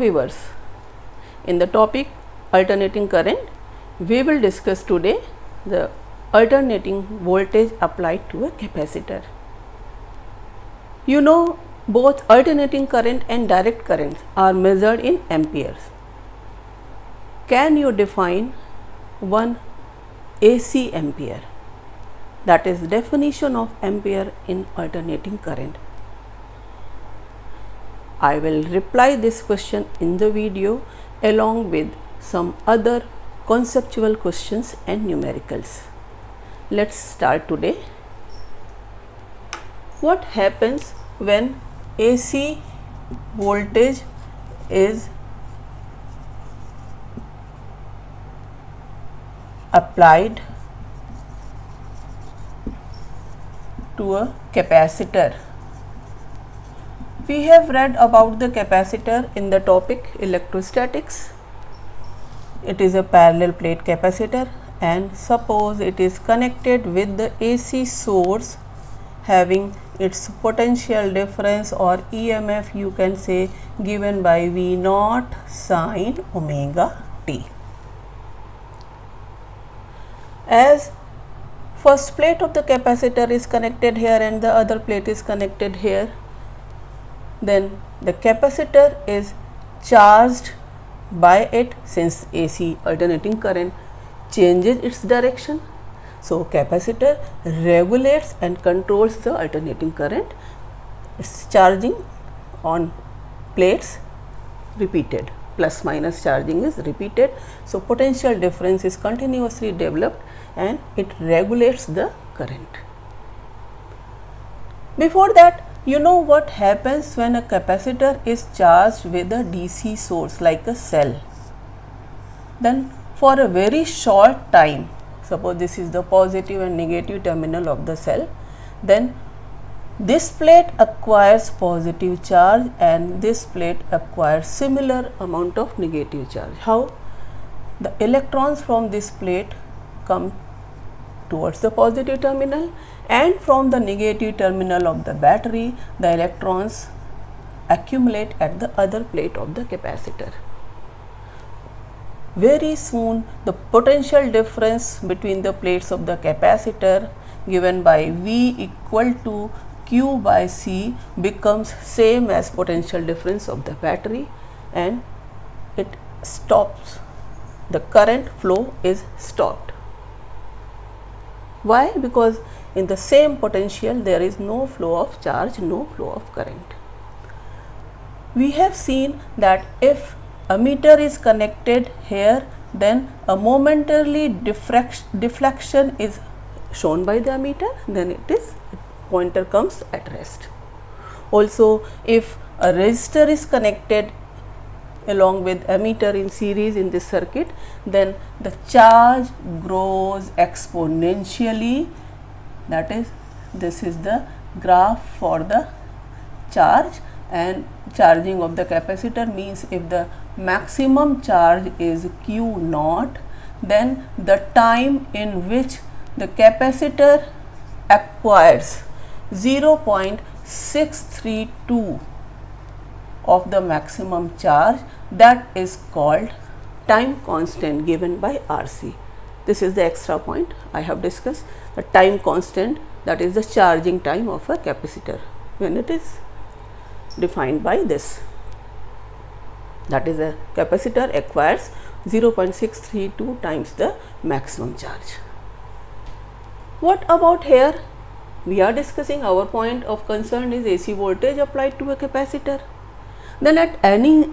viewers, in the topic alternating current, we will discuss today the alternating voltage applied to a capacitor. You know, both alternating current and direct currents are measured in amperes. Can you define one AC ampere? That is definition of ampere in alternating current. I will reply this question in the video along with some other conceptual questions and numericals. Let's start today. What happens when AC voltage is applied to a capacitor? We have read about the capacitor in the topic electrostatics. It is a parallel plate capacitor, and suppose it is connected with the AC source having its potential difference or EMF, you can say, given by V naught sine omega t. As first plate of the capacitor is connected here and the other plate is connected here, then the capacitor is charged by it, since AC alternating current changes its direction. So capacitor regulates and controls the alternating current. Its charging on plates repeated, plus minus charging is repeated. So potential difference is continuously developed and it regulates the current. Before that, you know what happens when a capacitor is charged with a DC source like a cell. Then for a very short time, suppose this is the positive and negative terminal of the cell, then this plate acquires positive charge and this plate acquires similar amount of negative charge. How? The electrons from this plate come towards the positive terminal, and from the negative terminal of the battery, the electrons accumulate at the other plate of the capacitor. Very soon, the potential difference between the plates of the capacitor, given by V equal to Q by C, becomes same as potential difference of the battery, and it stops. The current flow is stopped. Why? Because in the same potential there is no flow of charge, no flow of current. We have seen that if ammeter is connected here, then a momentary deflection is shown by the ammeter, then pointer comes at rest. Also, if a resistor is connected along with ammeter in series in this circuit, then the charge grows exponentially. That is, this is the graph for the charge, and charging of the capacitor means if the maximum charge is Q naught, then the time in which the capacitor acquires 0.632 of the maximum charge, that is called time constant given by RC. This is the extra point I have discussed, the time constant, that is the charging time of a capacitor when it is defined by this. That is, a capacitor acquires 0.632 times the maximum charge. What about here? We are discussing, our point of concern is AC voltage applied to a capacitor. Then at any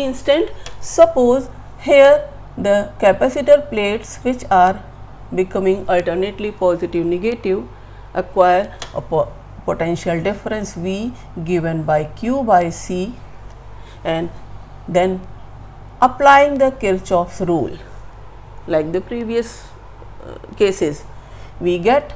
instant, suppose here the capacitor plates, which are becoming alternately positive negative, acquire a potential difference V given by Q by C, and then applying the Kirchhoff's rule like the previous cases, we get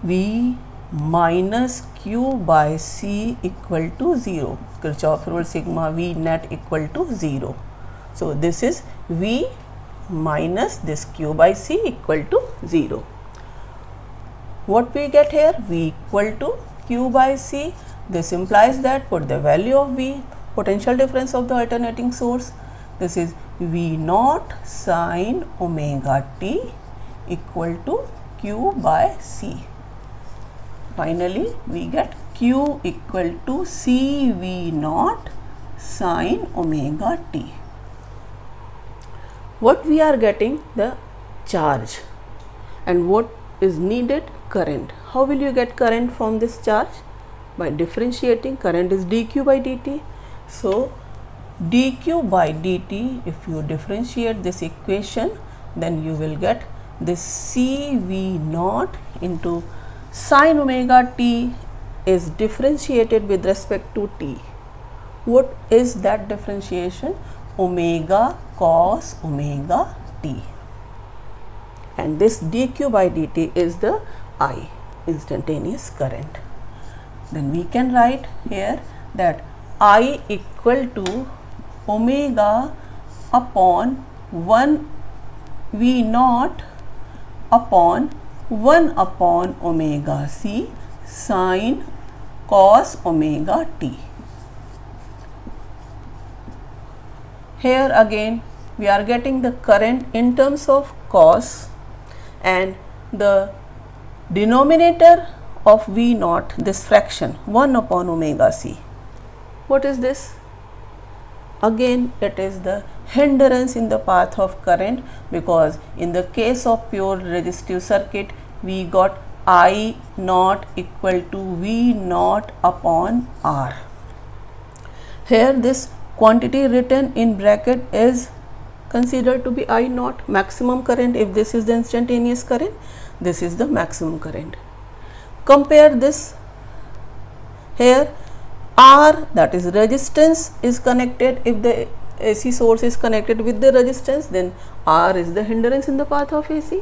V minus Q by C equal to 0. Kirchhoff rule, sigma V net equal to 0. So this is V minus this Q by C equal to 0. What we get here? V equal to Q by C. This implies that put the value of V, potential difference of the alternating source. This is V naught sine omega t equal to Q by C. Finally, we get Q equal to C V naught sine omega t. What we are getting? The charge. And what is needed? Current. How will you get current from this charge? By differentiating. Current is dq by dt. So, dq by dt, if you differentiate this equation, then you will get this Cv naught into sine omega t is differentiated with respect to t. What is that differentiation? Omega cos omega t. And this dq by dt is the I, instantaneous current. Then we can write here that I equal to omega upon 1 V naught upon 1 upon omega c sine cos omega t. Here again we are getting the current in terms of cos, and the denominator of V naught, this fraction 1 upon omega c. What is this? Again it is the hindrance in the path of current, because in the case of pure resistive circuit we got I naught equal to V naught upon R. Here this quantity written in bracket is considered to be I naught, maximum current. If this is the instantaneous current, this is the maximum current. Compare this. Here R, that is resistance, is connected. If the AC source is connected with the resistance, then R is the hindrance in the path of AC.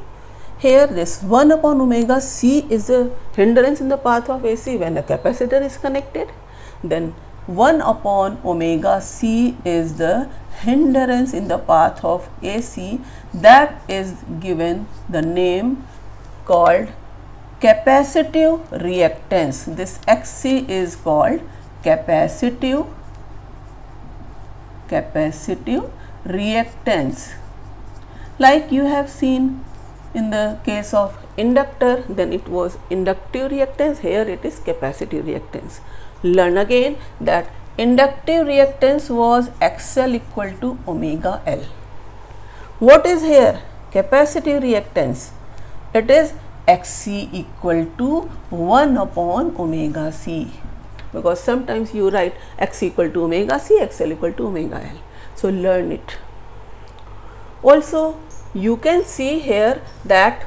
Here this 1 upon omega c is the hindrance in the path of AC when a capacitor is connected. Then 1 upon omega c is the hindrance in the path of AC, that is given the name called capacitive reactance. This Xc is called capacitive reactance. Like you have seen in the case of inductor, then it was inductive reactance, here it is capacitive reactance. Learn again that inductive reactance was XL equal to omega L. What is here capacitive reactance? It is Xc equal to 1 upon omega c, because sometimes you write X equal to omega c, XL equal to omega L. So learn it. Also you can see here that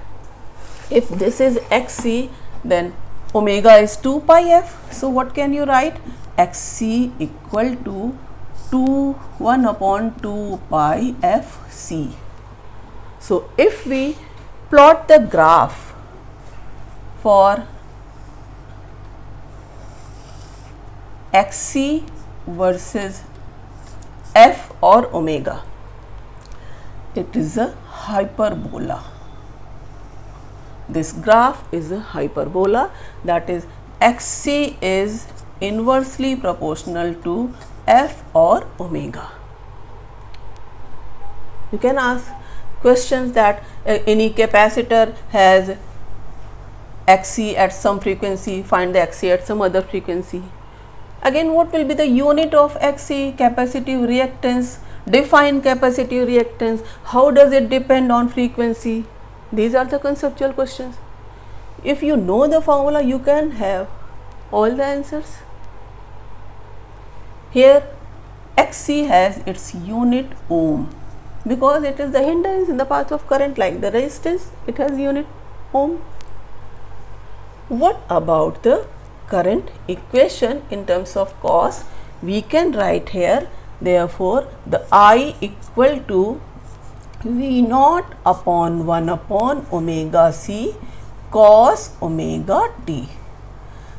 if this is Xc, then omega is 2 pi f. So what can you write? Xc equal to 1 upon 2 pi f c. So if we plot the graph for Xc versus f or omega, it is a hyperbola. This graph is a hyperbola, that is Xc is inversely proportional to f or omega. You can ask questions that any capacitor has Xc at some frequency, find the Xc at some other frequency. Again, what will be the unit of Xc? Capacitive reactance. Define capacitive reactance. How does it depend on frequency? These are the conceptual questions. If you know the formula, you can have all the answers. Here Xc has its unit ohm, because it is the hindrance in the path of current, like the resistance, it has unit ohm. What about the current equation in terms of cos? We can write here, therefore the I equal to V naught upon 1 upon omega c cos omega t.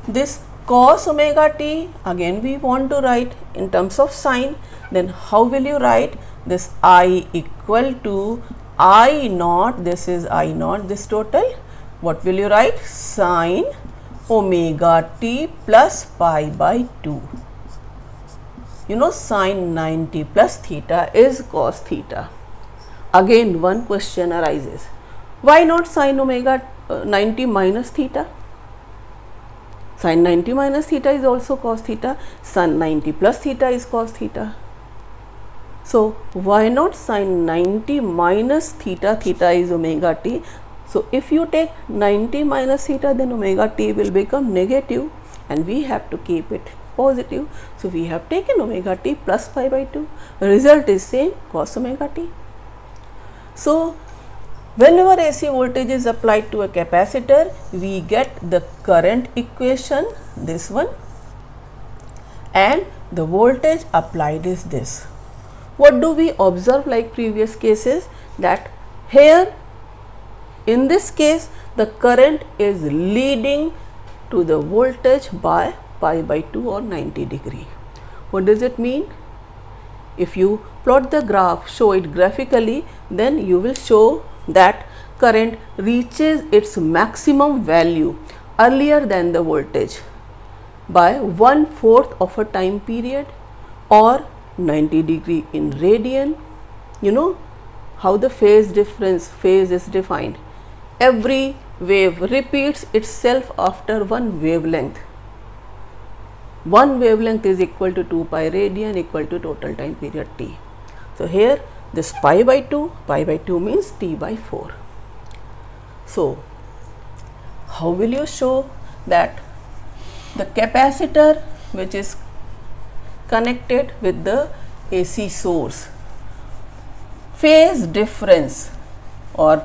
This cos omega t, again we want to write in terms of sine. Then how will you write? This I equal to I naught, this is I naught, this total. What will you write? Sine omega t plus pi by 2. you know sine 90 plus theta is cos theta. Again one question arises, why not sine omega 90 minus theta? Sine 90 minus theta is also cos theta, sin 90 plus theta is cos theta. So why not sine 90 minus theta, theta is omega t. So if you take 90 minus theta, then omega t will become negative and we have to keep it positive. So we have taken omega t plus pi by 2. Result is same, cos omega t. So whenever AC voltage is applied to a capacitor, we get the current equation, this one, and the voltage applied is this. What do we observe like previous cases? That here in this case the current is leading to the voltage by pi by 2 or 90 degree. What does it mean? If you plot the graph, show it graphically, then you will show that current reaches its maximum value earlier than the voltage by 1/4 of a time period or 90 degree in radian. You know how the phase is defined. Every wave repeats itself after one wavelength. One wavelength is equal to 2 pi radian equal to total time period t. So here this pi by 2 means t by 4. So how will you show that the capacitor which is connected with the AC source, phase difference, or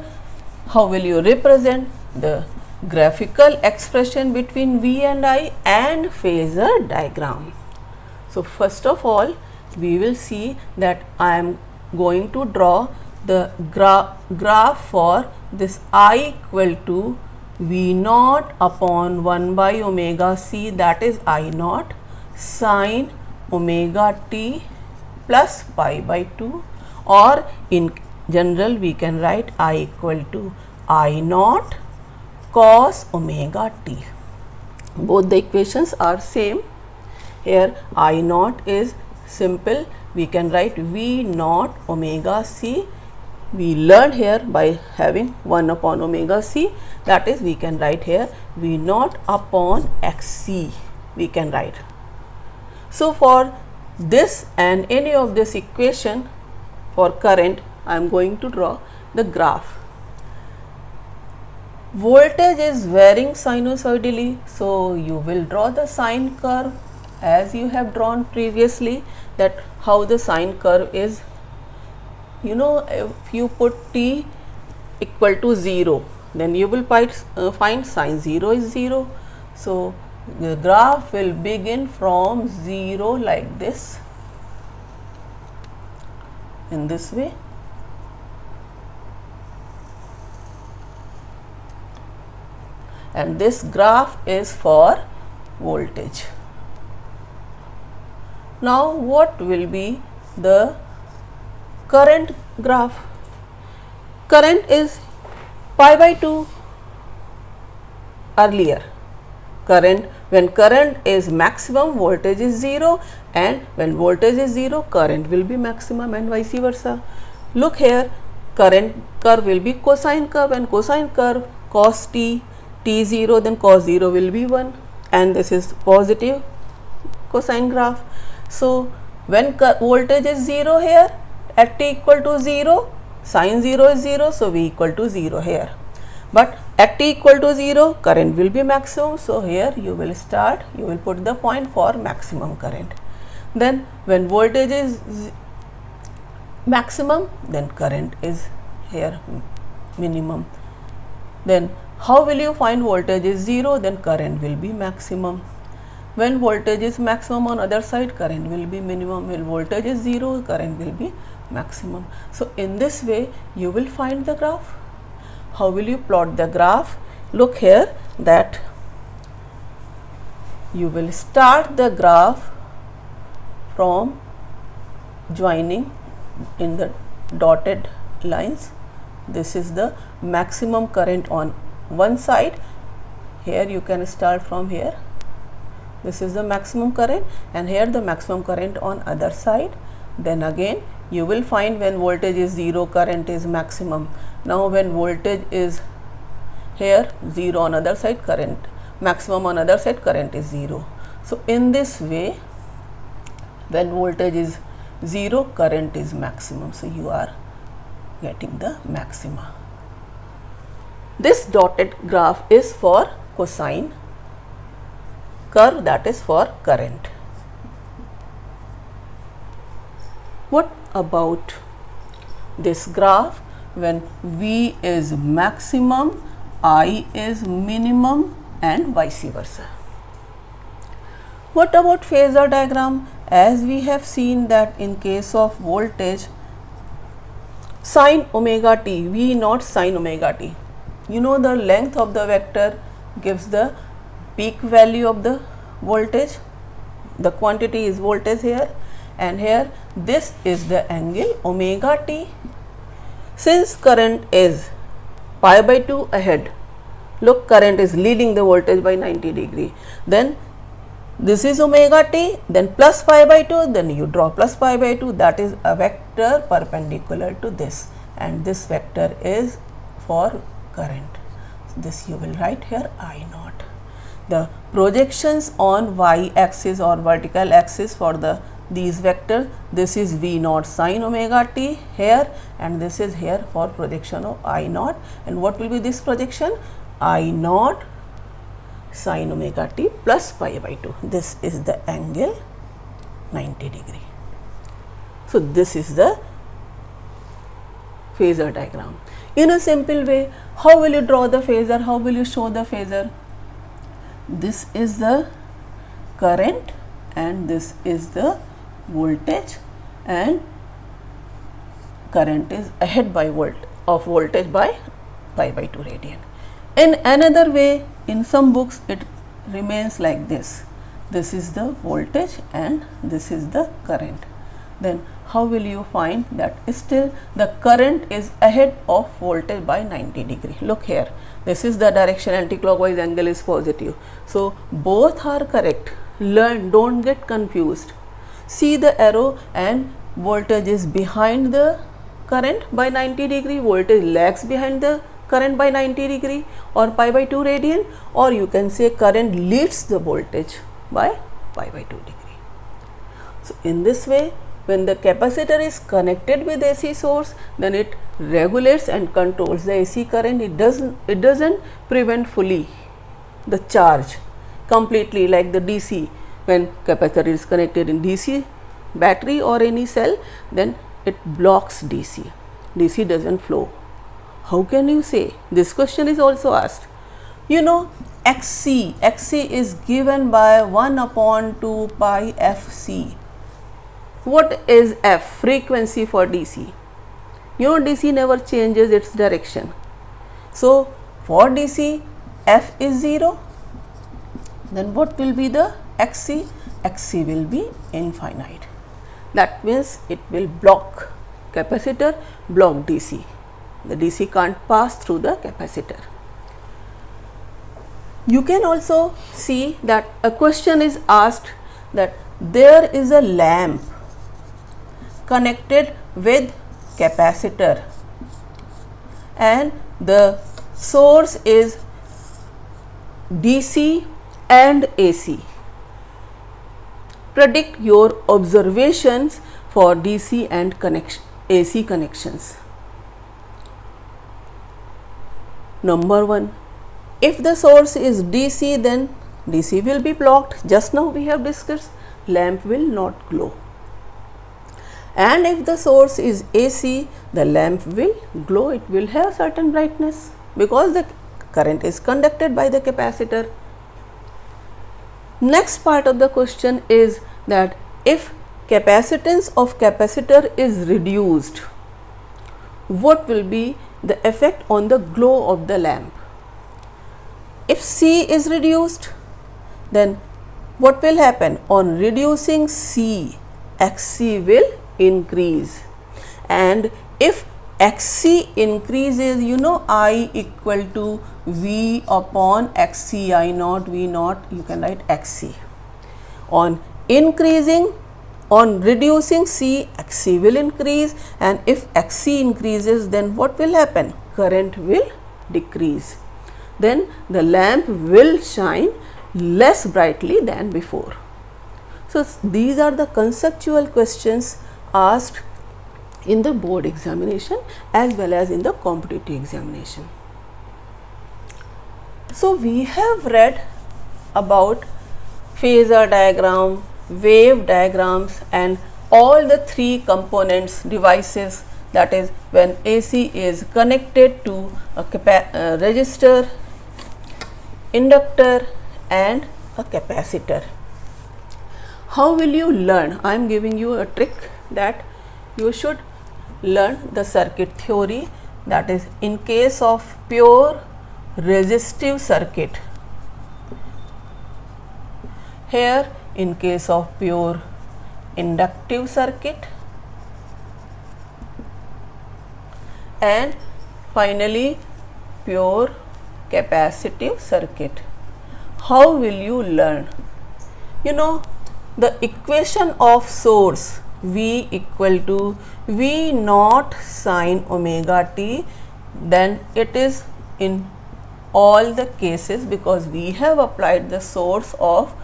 how will you represent the graphical expression between V and I and phasor diagram? So first of all we will see that I am going to draw the graph for this I equal to V naught upon 1 by omega c, that is I naught, sine omega t plus pi by 2, or in general we can write I equal to I naught cos omega t. Both the equations are same. Here I naught is simple, we can write V naught omega c. We learned here by having 1 upon omega c, that is we can write here V naught upon xc, we can write. So for this and any of this equation for current, I am going to draw the graph. Voltage is varying sinusoidally, so you will draw the sine curve as you have drawn previously, that how the sine curve is. You know, if you put t equal to 0, then you will find sine 0 is 0. So the graph will begin from 0 like this, in this way. And this graph is for voltage. Now what will be the current graph? Current is pi by 2 earlier. When current is maximum, voltage is 0, and when voltage is 0, current will be maximum, and vice versa. Look here, current curve will be cosine curve, and cosine curve cos t, t0, then cos 0 will be 1, and this is positive cosine graph. So when voltage is 0 here, at t equal to 0, sine 0 is 0, so V equal to 0 here. But at t equal to 0, current will be maximum, so here you will put the point for maximum current. Then when voltage is maximum, then current is here minimum. Then how will you find voltage is 0, then current will be maximum. When voltage is maximum on other side, current will be minimum. When voltage is 0, current will be maximum. So in this way you will find the graph. How will you plot the graph? Look here, that you will start the graph from joining in the dotted lines. This is the maximum current on one side. Here you can start from here. this is the maximum current, and here the maximum current on other side. Then again you will find when voltage is 0, current is maximum. Now when voltage is here 0 on other side, current maximum on other side, current is 0. So in this way, when voltage is 0, current is maximum. So you are getting the maxima. This dotted graph is for cosine curve, that is for current. What about this graph when V is maximum, I is minimum, and vice versa? What about phasor diagram? As we have seen that in case of voltage, sin omega t, V naught sin omega t, you know the length of the vector gives the peak value of the voltage. The quantity is voltage here, and here this is the angle omega t. Since current is pi by 2 ahead, look, current is leading the voltage by 90 degree, then this is omega t, then plus pi by 2, then you draw plus pi by 2, that is a vector perpendicular to this, and this vector is for current. This you will write here I naught. The projections on y axis or vertical axis for these vectors, this is V naught sin omega t here, and this is here for projection of I naught. And what will be this projection? I naught sin omega t plus pi by 2. This is the angle 90 degree. So this is the phasor diagram. In a simple way, how will you draw the phasor? How will you show the phasor? This is the current and this is the voltage, and current is ahead by of voltage by pi by 2 radian. In another way, in some books it remains like this. This is the voltage and this is the current. Then how will you find that still the current is ahead of voltage by 90 degree? Look here, this is the direction, anti-clockwise angle is positive. So both are correct. Learn, don't get confused. See the arrow, and voltage is behind the current by 90 degree, voltage lags behind the current by 90 degree or pi by 2 radian, or you can say current leads the voltage by pi by 2 degree. So in this way, when the capacitor is connected with AC source, then it regulates and controls the AC current. It doesn't prevent fully the charge completely like the DC. When capacitor is connected in DC battery or any cell, then it blocks DC. DC doesn't flow. How can you say? This question is also asked. You know, XC is given by 1 upon 2 pi FC. What is F? Frequency for DC. You know, DC never changes its direction. So for DC, F is 0. Then what will be the XC? XC will be infinite. That means it will block capacitor, block DC. The DC can't pass through the capacitor. You can also see that a question is asked that there is a lamp connected with capacitor and the source is DC and AC. Predict your observations for DC and AC connections. Number 1, if the source is DC, then DC will be blocked. Just now we have discussed, lamp will not glow. And if the source is AC, the lamp will glow, it will have certain brightness because the current is conducted by the capacitor. Next part of the question is that if capacitance of capacitor is reduced, what will be the effect on the glow of the lamp? If C is reduced, then what will happen? On reducing C, XC will increase, and if XC increases, you know, I equal to V upon XC, I naught, V naught, you can write XC. On increasing, on reducing C, XC will increase, and if XC increases, then what will happen? Current will decrease. Then the lamp will shine less brightly than before. So, these are the conceptual questions asked in the board examination as well as in the competitive examination. So, we have read about phasor diagram, wave diagrams, and all the three components devices, that is when AC is connected to a resistor, inductor and a capacitor. How will you learn? I am giving you a trick that you should learn the circuit theory, that is in case of pure resistive circuit. Here in case of pure inductive circuit, and finally pure capacitive circuit. How will you learn? You know the equation of source V equal to V naught sin omega t, then it is in all the cases because we have applied the source of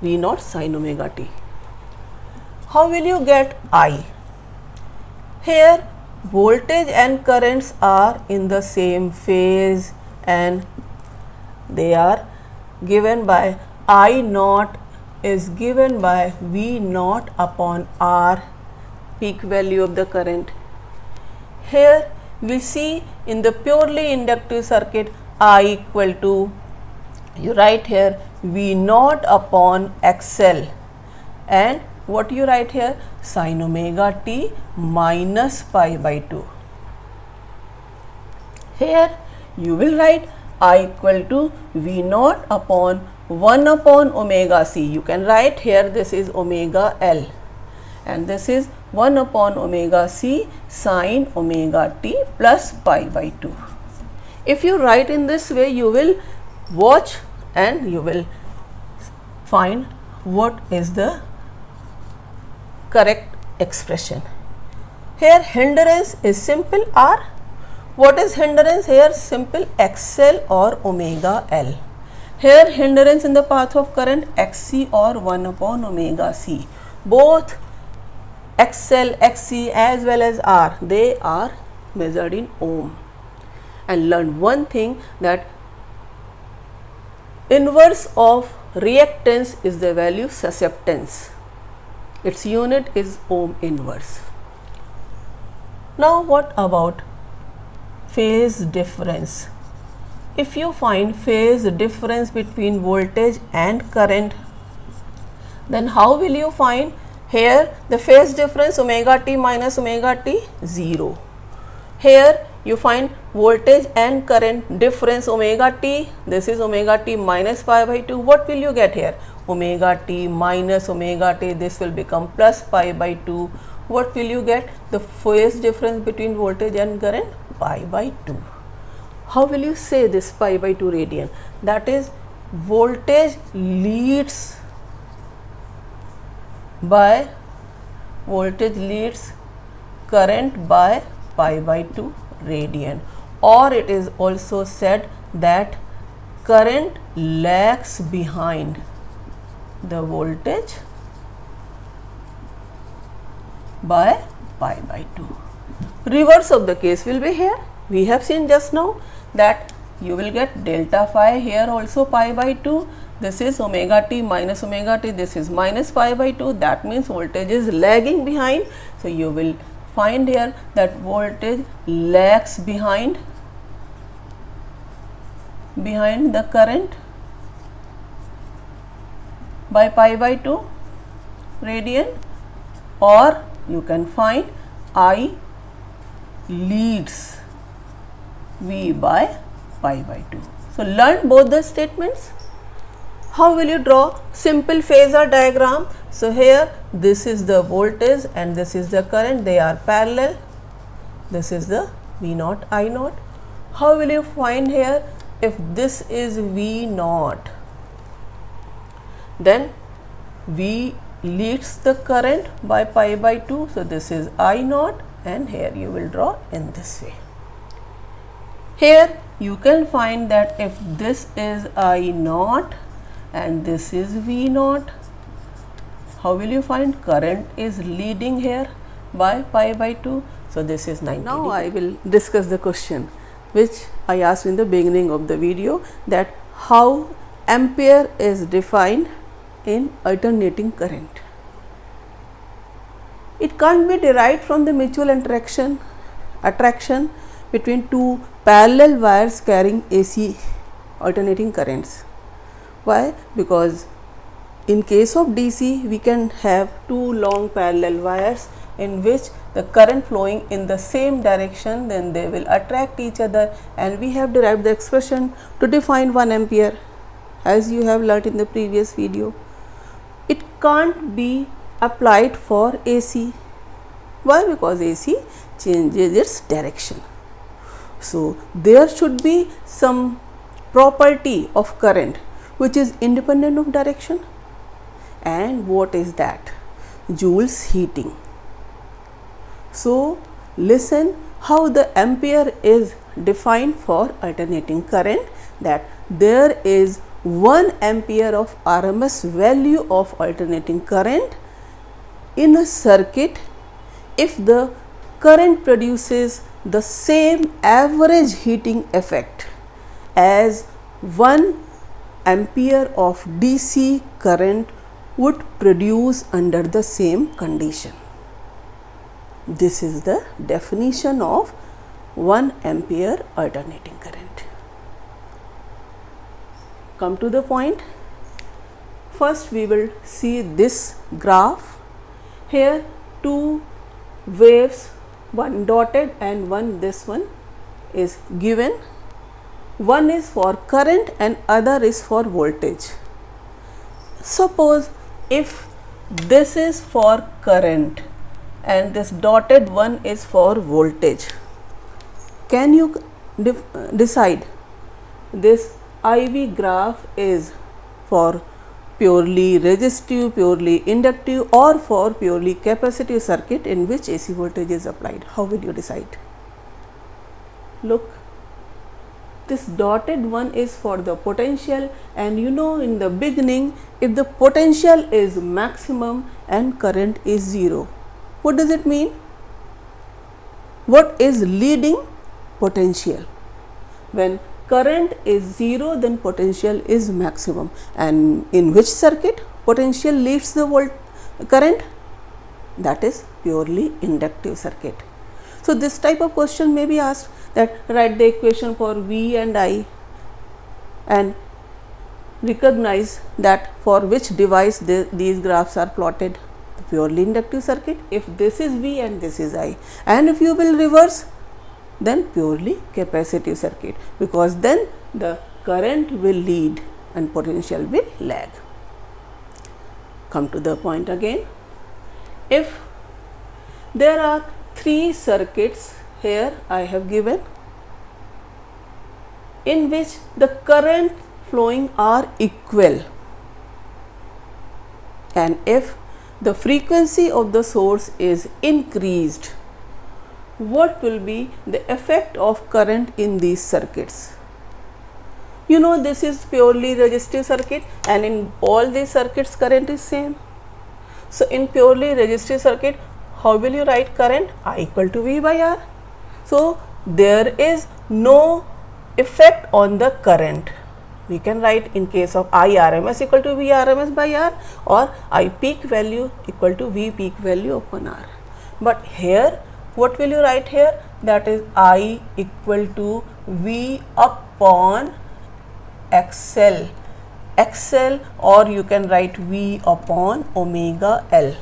V naught sin omega t. How will you get I? Here voltage and currents are in the same phase and they are given by I naught is given by V naught upon R, peak value of the current. Here we see in the purely inductive circuit I equal to, you write here V naught upon XL, and what you write here, sin omega t minus pi by 2. Here you will write I equal to V naught upon 1 upon omega c. You can write here this is omega L and this is 1 upon omega c sin omega t plus pi by 2. If you write in this way, you will watch and you will find what is the correct expression. Here hindrance is simple R. What is hindrance? Here simple XL or omega L. Here hindrance in the path of current XC or 1 upon omega C. Both XL, XC as well as R, they are measured in ohm. And learn one thing, that inverse of reactance is the value susceptance. Its unit is ohm inverse. Now what about phase difference? If you find phase difference between voltage and current, then how will you find? Here the phase difference omega t minus omega t 0. Here you find voltage and current difference omega t, this is omega t minus pi by 2. What will you get here? Omega t minus omega t, this will become plus pi by 2. What will you get? The phase difference between voltage and current, pi by 2. How will you say this pi by 2 radian? That is voltage leads current by pi by 2 radian, or it is also said that current lags behind the voltage by pi by 2. Reverse of the case will be here. We have seen just now that you will get delta phi, here also pi by 2. This is omega t minus omega t, this is minus pi by 2. That means voltage is lagging behind. So you will find here that voltage lags behind the current by pi by 2 radian, or you can find I leads V by pi by 2. So learn both the statements. How will you draw simple phasor diagram? So here this is the voltage and this is the current, they are parallel. This is the V naught I naught. How will you find here? If this is V naught, then V leads the current by pi by 2. So, this is I naught, and here you will draw in this way. Here you can find that if this is I naught and this is V naught, how will you find? Current is leading here by pi by 2. So, this is 90 Now I will discuss the question which I asked in the beginning of the video, that how ampere is defined in alternating current. It can't be derived from the mutual attraction between two parallel wires carrying AC alternating currents. Why? Because in case of DC, we can have two long parallel wires in which the current flowing in the same direction, then they will attract each other, and we have derived the expression to define 1 ampere, as you have learnt in the previous video. It can't be applied for AC. Why? Because AC changes its direction. So, there should be some property of current which is independent of direction. And what is that? Joule's heating. So, listen how the ampere is defined for alternating current, that there is 1 ampere of RMS value of alternating current in a circuit if the current produces the same average heating effect as 1 ampere of DC current would produce under the same condition. This is the definition of 1 ampere alternating current. Come to the point. First we will see this graph. Here two waves, one dotted and one this one is given. One is for current and other is for voltage. Suppose if this is for current and this dotted one is for voltage, can you decide this IV graph is for purely resistive, purely inductive, or for purely capacitive circuit in which AC voltage is applied? How will you decide? Look, this dotted one is for the potential, and you know in the beginning, if the potential is maximum and current is 0, what does it mean? What is leading? Potential. When current is 0, then potential is maximum. And in which circuit potential leads the current? That is purely inductive circuit. So, this type of question may be asked, that write the equation for V and I and recognize that for which device these graphs are plotted. Purely inductive circuit, if this is V and this is I, and if you will reverse, then purely capacitive circuit, because then the current will lead and potential will lag. Come to the point again. If there are 3 circuits, here I have given, in which the current flowing are equal, and if the frequency of the source is increased, what will be the effect of current in these circuits? You know, this is purely resistive circuit, and in all these circuits current is same. So, in purely resistive circuit, how will you write current? I equal to V by R. So, there is no effect on the current. We can write in case of I RMS equal to V RMS by R, or I peak value equal to V peak value upon R. But here, what will you write here? That is I equal to V upon XL, or you can write V upon omega L.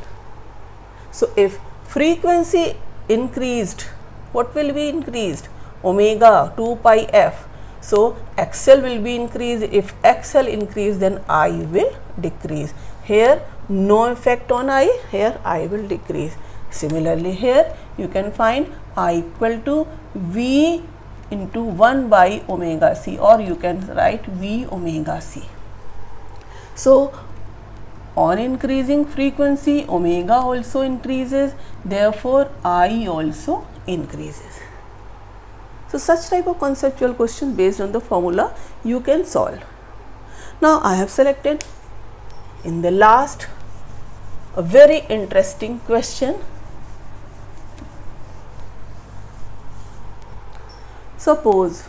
So, if frequency increased, what will be increased? Omega 2 pi f. So, XL will be increased. If XL increase, then I will decrease. Here no effect on I, here I will decrease. Similarly, here you can find I equal to V into 1 by omega c, or you can write V omega c. So, on increasing frequency omega also increases, therefore I also increases. So such type of conceptual question based on the formula you can solve. Now I have selected in the last a very interesting question. Suppose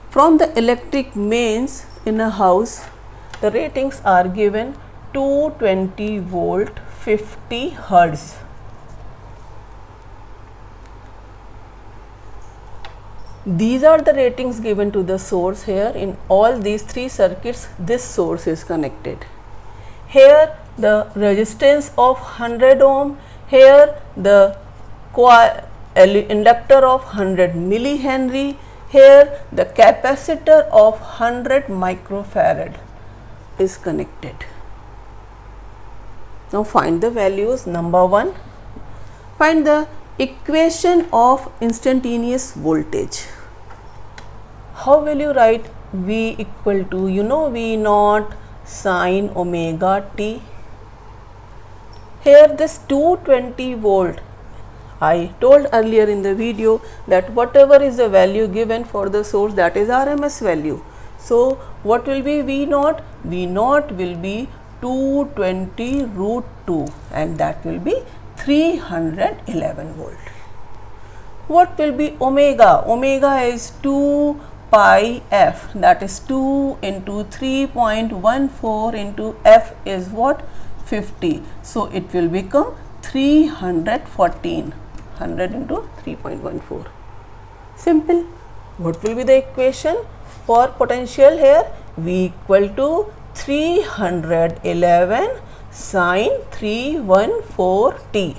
from the electric mains in a house, the ratings are given 220 volt 50 hertz. These are the ratings given to the source here. In all these three circuits, this source is connected. Here the resistance of 100 ohm, here the inductor of 100 millihenry, here the capacitor of 100 microfarad is connected. Now find the values. Number 1, find the equation of instantaneous voltage. How will you write V equal to, V naught sine omega t? Here this 220 volt, I told earlier in the video that whatever is the value given for the source, that is RMS value. So what will be V naught? V naught will be 220 root 2 and that will be 311 volt. What will be omega? Omega is 2 pi f, that is 2 into 3.14 into f is what? 50. So it will become 314. 100 into 3.14. Simple. What will be the equation for potential here? V equal to 311 sine 314 t.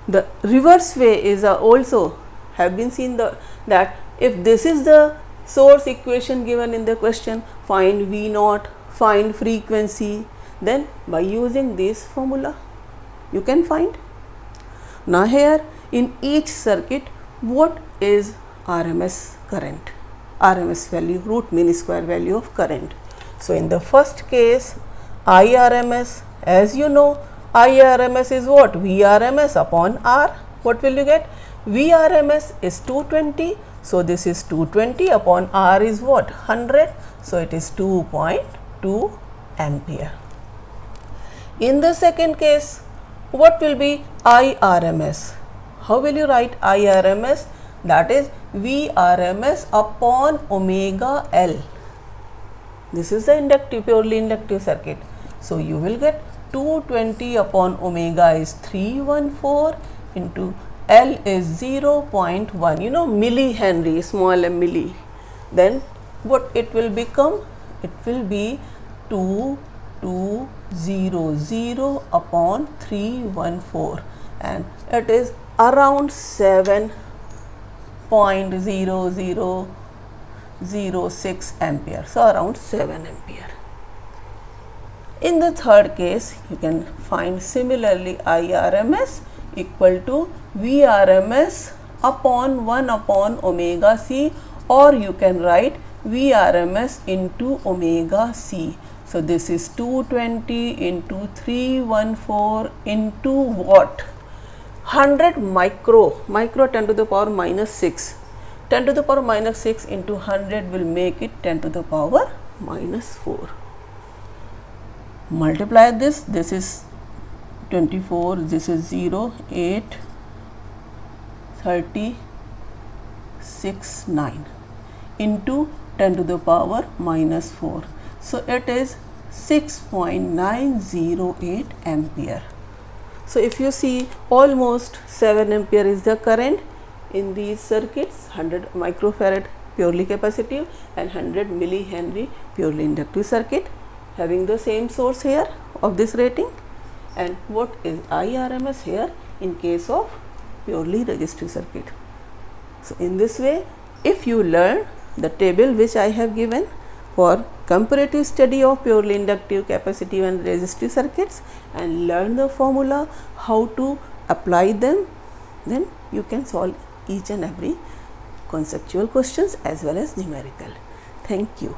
The reverse way is also have been seen that if this is the source equation given in the question, find V naught, find frequency, then by using this formula you can find. Now here in each circuit, what is RMS current? RMS value, root mean square value of current. So in the first case, IRMS, as you know, IRMS is what? VRMS upon R. What will you get? VRMS is 220. So this is 220 upon R is what? 100. So it is 2.2 ampere. In the second case, what will be IRMS? How will you write IRMS? That is VRMS upon omega L. This is the inductive, purely inductive circuit. So you will get 220 upon omega is 314 into L is 0.1, millihenry, small m milli. Then what it will become? It will be 2200 upon 314 and it is around 7.0006 ampere. So around 7 ampere. In the third case, you can find similarly IRMS equal to VRMS upon 1 upon omega C, or you can write VRMS into omega C. So this is 220 into 314 into what? 100 micro 10 to the power minus 6. 10 to the power minus 6 into 100 will make it 10 to the power minus 4. Multiply this, this is 24, this is 0, 8, 36, 9 into 10 to the power minus 4. So it is 6.908 ampere. So if you see, almost 7 ampere is the current in these circuits, 100 microfarad purely capacitive and 100 millihenry purely inductive circuit having the same source here of this rating. And what is IRMS here in case of purely resistive circuit. So in this way, if you learn the table which I have given for comparative study of purely inductive, capacitive and resistive circuits and learn the formula, how to apply them, then you can solve each and every conceptual questions as well as numerical. Thank you.